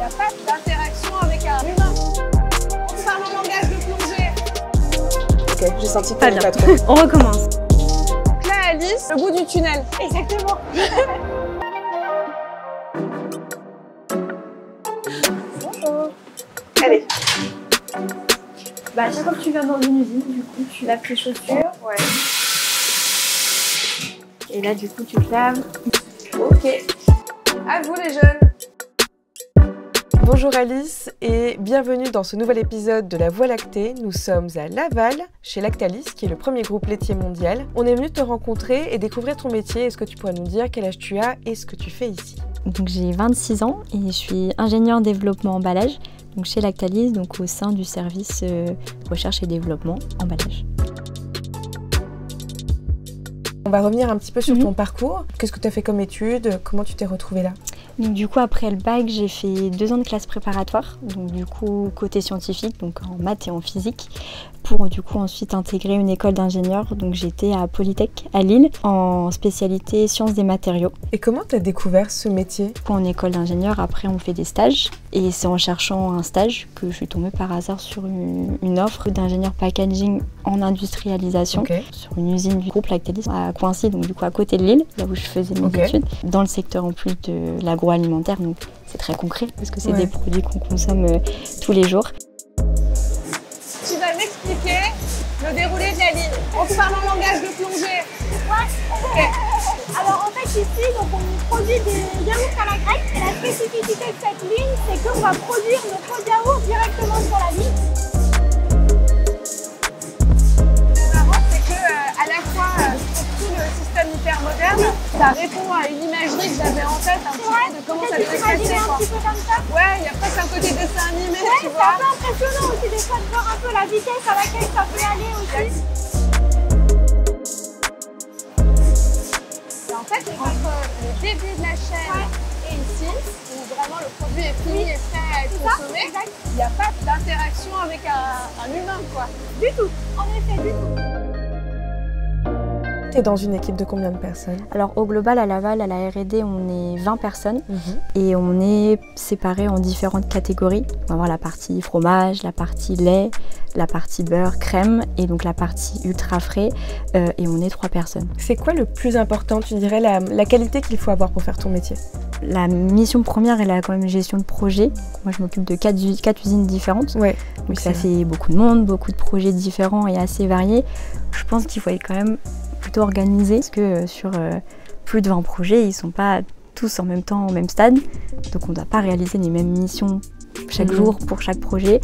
n'y a pas d'interaction avec un humain. On parle en langage de plongée. Ok, j'ai senti que t'avais pas trop. On recommence. Donc là, Alice, le bout du tunnel. Exactement. Bonjour. Allez. Bah, à chaque fois que tu viens dans une usine, du coup, tu laves tes chaussures. Ouais. Et là, du coup, tu te laves. Ok. À vous les jeunes. Bonjour Alice et bienvenue dans ce nouvel épisode de La Voie Lactée. Nous sommes à Laval, chez Lactalis, qui est le premier groupe laitier mondial. On est venu te rencontrer et découvrir ton métier. Est-ce que tu pourrais nous dire quel âge tu as et ce que tu fais ici? Donc j'ai 26 ans et je suis ingénieure en développement emballage, donc chez Lactalis, donc au sein du service recherche et développement emballage. On va revenir un petit peu sur ton parcours. Qu'est-ce que tu as fait comme études? Comment tu t'es retrouvée là? Donc du coup après le bac j'ai fait 2 ans de classe préparatoire, donc du coup côté scientifique, donc en maths et en physique, pour du coup ensuite intégrer une école d'ingénieur. Donc j'étais à Polytech à Lille en spécialité sciences des matériaux. Et comment tu as découvert ce métier? En école d'ingénieur, après on fait des stages et c'est en cherchant un stage que je suis tombée par hasard sur une offre d'ingénieur packaging en industrialisation sur une usine du groupe Lactalis à Coincy, donc du coup à côté de Lille, là où je faisais mes études, dans le secteur en plus de l'agroalimentaire, donc c'est très concret parce que c'est des produits qu'on consomme tous les jours. Tu vas m'expliquer le déroulé de la ligne. On se parle en langage de plongée. Ouais. Ok. Alors en fait ici, donc on produit des yaourts à la grecque. Et la spécificité de cette ligne, c'est qu'on va produire nos pots de yaourt directement sur la ligne. Ce qui est marrant, c'est que à la fois pour tout le système hyper moderne, ça répond à une imagerie que j'avais en tête un petit peu de comment ça devait se passer. Un petit peu comme ça. Ouais, il y a presque un côté dessin animé, tu C'est un vois. peu impressionnant aussi des fois de voir un peu la vitesse à laquelle ça peut aller aussi. Et en fait, entre le début de la chaîne et ici, où vraiment le produit est fini et prêt à être consommé, il n'y a pas d'interaction avec un humain, quoi. Du tout, en effet, du tout. Tu es dans une équipe de combien de personnes? Alors au global à Laval, à la R&D, on est 20 personnes et on est séparés en différentes catégories. On va avoir la partie fromage, la partie lait, la partie beurre, crème et donc la partie ultra frais et on est 3 personnes. C'est quoi le plus important, tu dirais, la qualité qu'il faut avoir pour faire ton métier? La mission première est la quand même gestion de projet. Moi je m'occupe de 4 usines différentes, donc ça fait beaucoup de monde, beaucoup de projets différents et assez variés. Je pense qu'il faut être quand même plutôt organisé parce que sur plus de 20 projets, ils ne sont pas tous en même temps au même stade, donc on ne doit pas réaliser les mêmes missions chaque jour pour chaque projet.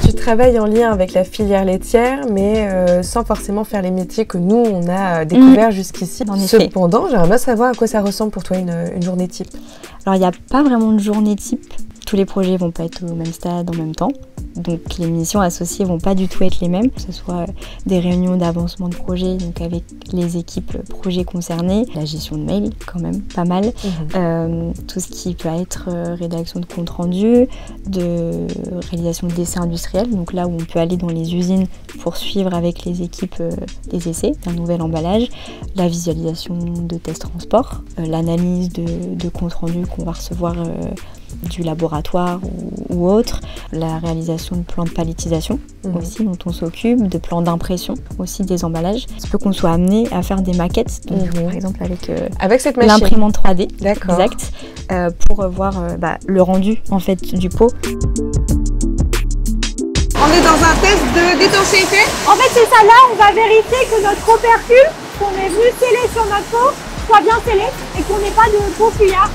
Tu travailles en lien avec la filière laitière, mais sans forcément faire les métiers que nous, on a découverts jusqu'ici. Cependant, j'aimerais bien savoir à quoi ça ressemble pour toi une journée type. Alors, il n'y a pas vraiment de journée type. Tous les projets ne vont pas être au même stade en même temps. Donc les missions associées ne vont pas du tout être les mêmes, que ce soit des réunions d'avancement de projet, donc avec les équipes projets concernées, la gestion de mail quand même, pas mal, tout ce qui peut être rédaction de compte rendu, de réalisation de d'essais industriels, donc là où on peut aller dans les usines pour suivre avec les équipes des essais, d'un nouvel emballage, la visualisation de tests transport, l'analyse de compte rendu qu'on va recevoir du laboratoire ou autre, la réalisation de plans de palettisation aussi dont on s'occupe, de plans d'impression aussi des emballages. Il se peut qu'on soit amené à faire des maquettes, donc, par exemple avec cette machine, l'imprimante 3D, exact, pour voir le rendu en fait du pot. On est dans un test d'étanchéité. En fait c'est ça, là on va vérifier que notre opercule qu'on est venu sceller sur notre pot soit bien scellé et qu'on n'ait pas de pot fuyard.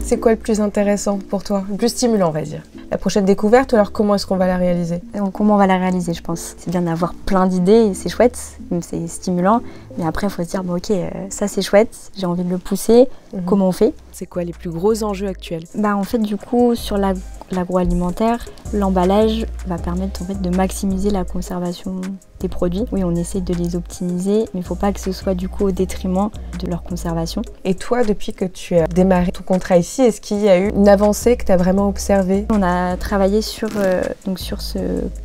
C'est quoi le plus intéressant pour toi, le plus stimulant, on va dire? La prochaine découverte, alors comment est-ce qu'on va la réaliser? Comment on va la réaliser, je pense. C'est bien d'avoir plein d'idées, c'est chouette, c'est stimulant, mais après il faut se dire, bon, ok, ça c'est chouette, j'ai envie de le pousser, comment on fait? C'est quoi les plus gros enjeux actuels? En fait, du coup, sur l'agroalimentaire, l'emballage va permettre en fait, de maximiser la conservation des produits. Oui, on essaie de les optimiser, mais il ne faut pas que ce soit du coup au détriment de leur conservation. Et toi, depuis que tu as démarré ton contrat ici, est-ce qu'il y a eu une avancée que tu as vraiment observée? On a travaillé sur ce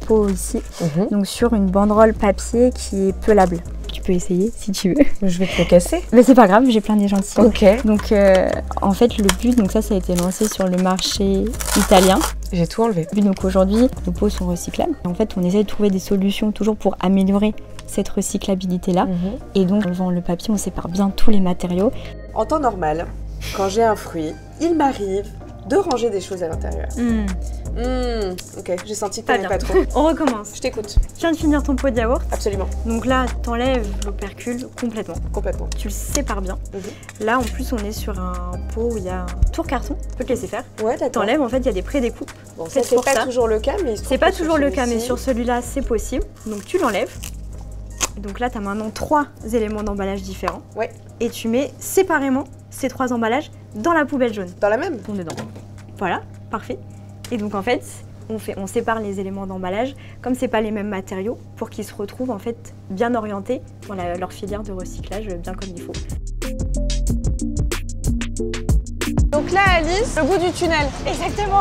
pot ici, donc sur une banderole papier qui est pelable. Tu peux essayer si tu veux. Je vais te le casser. Mais c'est pas grave, j'ai plein d'échantillons. Ok. Donc en fait le but, donc ça a été lancé sur le marché italien. J'ai tout enlevé. Donc aujourd'hui, nos pots sont recyclables. En fait, on essaie de trouver des solutions toujours pour améliorer cette recyclabilité-là. Et donc, en levant le papier, on sépare bien tous les matériaux. En temps normal, quand j'ai un fruit, il m'arrive de ranger des choses à l'intérieur. Ok, j'ai senti que t'aimais pas trop. On recommence. Je t'écoute. Tu viens de finir ton pot de yaourt. Absolument. Donc là, t'enlèves l'opercule complètement. Complètement. Tu le sépares bien. Là, en plus, on est sur un pot où il y a un tour carton. Tu peux te laisser faire. Ouais, d'accord. T'enlèves, en fait, il y a des pré-découpes. Bon, ça, c'est pas toujours le cas, mais c'est pas toujours le cas, mais sur celui-là, c'est possible. Donc tu l'enlèves. Donc là, tu as maintenant 3 éléments d'emballage différents. Ouais. Et tu mets séparément ces 3 emballages dans la poubelle jaune. Dans la même? Dedans. Voilà, parfait. Et donc en fait, on sépare les éléments d'emballage, comme c'est pas les mêmes matériaux, pour qu'ils se retrouvent en fait bien orientés dans leur filière de recyclage, bien comme il faut. Donc là, Alice, le bout du tunnel. Exactement.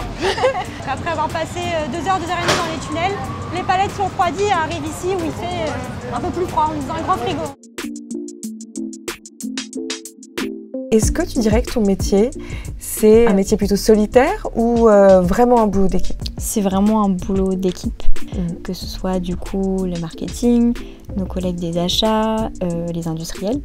Après avoir passé 2 heures, 2 heures et demie dans les tunnels, les palettes sont refroidies et arrivent ici où il fait un peu plus froid, on est dans un grand frigo. Est-ce que tu dirais que ton métier, c'est un métier plutôt solitaire ou vraiment un boulot d'équipe? C'est vraiment un boulot d'équipe, que ce soit du coup le marketing, nos collègues des achats, les industriels,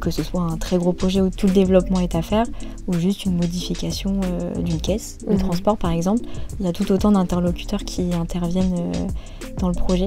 que ce soit un très gros projet où tout le développement est à faire, ou juste une modification d'une caisse, le transport par exemple. Il y a tout autant d'interlocuteurs qui interviennent dans le projet.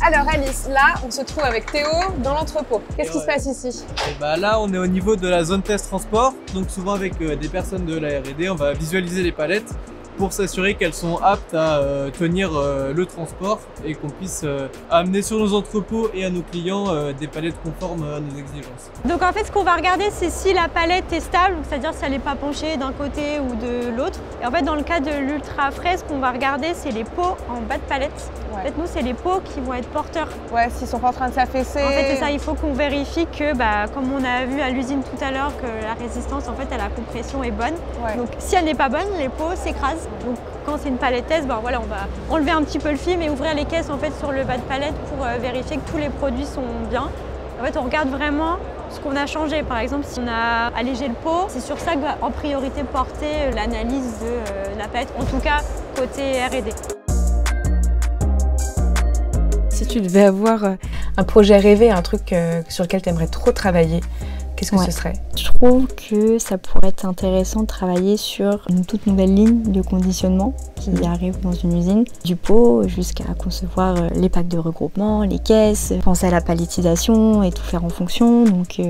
Alors Alice, là, on se trouve avec Théo dans l'entrepôt. Qu'est-ce qui se passe ici? Là, on est au niveau de la zone test transport. Donc souvent avec des personnes de la R&D, on va visualiser les palettes pour s'assurer qu'elles sont aptes à tenir le transport et qu'on puisse amener sur nos entrepôts et à nos clients des palettes conformes à nos exigences. Donc en fait, ce qu'on va regarder, c'est si la palette est stable, c'est-à-dire si elle n'est pas penchée d'un côté ou de l'autre. Et en fait, dans le cas de l'ultra frais, ce qu'on va regarder, c'est les pots en bas de palette. En fait, nous, c'est les pots qui vont être porteurs. Ouais, s'ils sont pas en train de s'affaisser. En fait, c'est ça, il faut qu'on vérifie que, comme on a vu à l'usine tout à l'heure, que la résistance, en fait, à la compression est bonne. Ouais. Donc, si elle n'est pas bonne, les pots s'écrasent. Donc, quand c'est une palette test, voilà, on va enlever un petit peu le film et ouvrir les caisses, en fait, sur le bas de palette pour vérifier que tous les produits sont bien. En fait, on regarde vraiment ce qu'on a changé. Par exemple, si on a allégé le pot, c'est sur ça que va en priorité porter l'analyse de la palette, en tout cas, côté R&D. Si tu devais avoir un projet rêvé, un truc sur lequel tu aimerais trop travailler, qu'est-ce que ce serait? Je trouve que ça pourrait être intéressant de travailler sur une toute nouvelle ligne de conditionnement qui arrive dans une usine, du pot jusqu'à concevoir les packs de regroupement, les caisses, penser à la palettisation et tout faire en fonction. Donc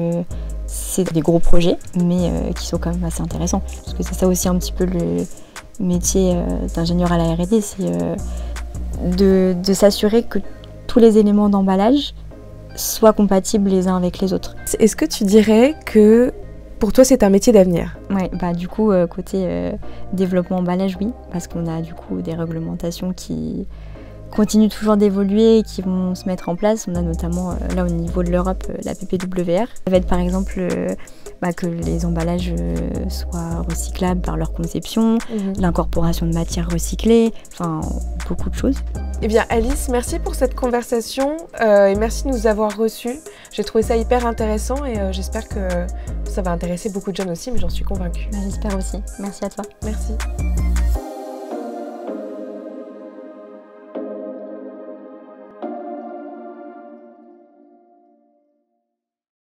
c'est des gros projets, mais qui sont quand même assez intéressants. Parce que c'est ça aussi un petit peu le métier d'ingénieur à la R&D, c'est de s'assurer que tous les éléments d'emballage soient compatibles les uns avec les autres. Est-ce que tu dirais que pour toi c'est un métier d'avenir? Ouais, du coup côté développement emballage, oui, parce qu'on a du coup des réglementations qui continuent toujours d'évoluer et qui vont se mettre en place. On a notamment là au niveau de l'Europe la PPWR. Ça va être par exemple que les emballages soient recyclables par leur conception, l'incorporation de matières recyclées, enfin beaucoup de choses. Eh bien Alice, merci pour cette conversation et merci de nous avoir reçus. J'ai trouvé ça hyper intéressant et j'espère que ça va intéresser beaucoup de jeunes aussi, mais j'en suis convaincue. J'espère aussi. Merci à toi. Merci.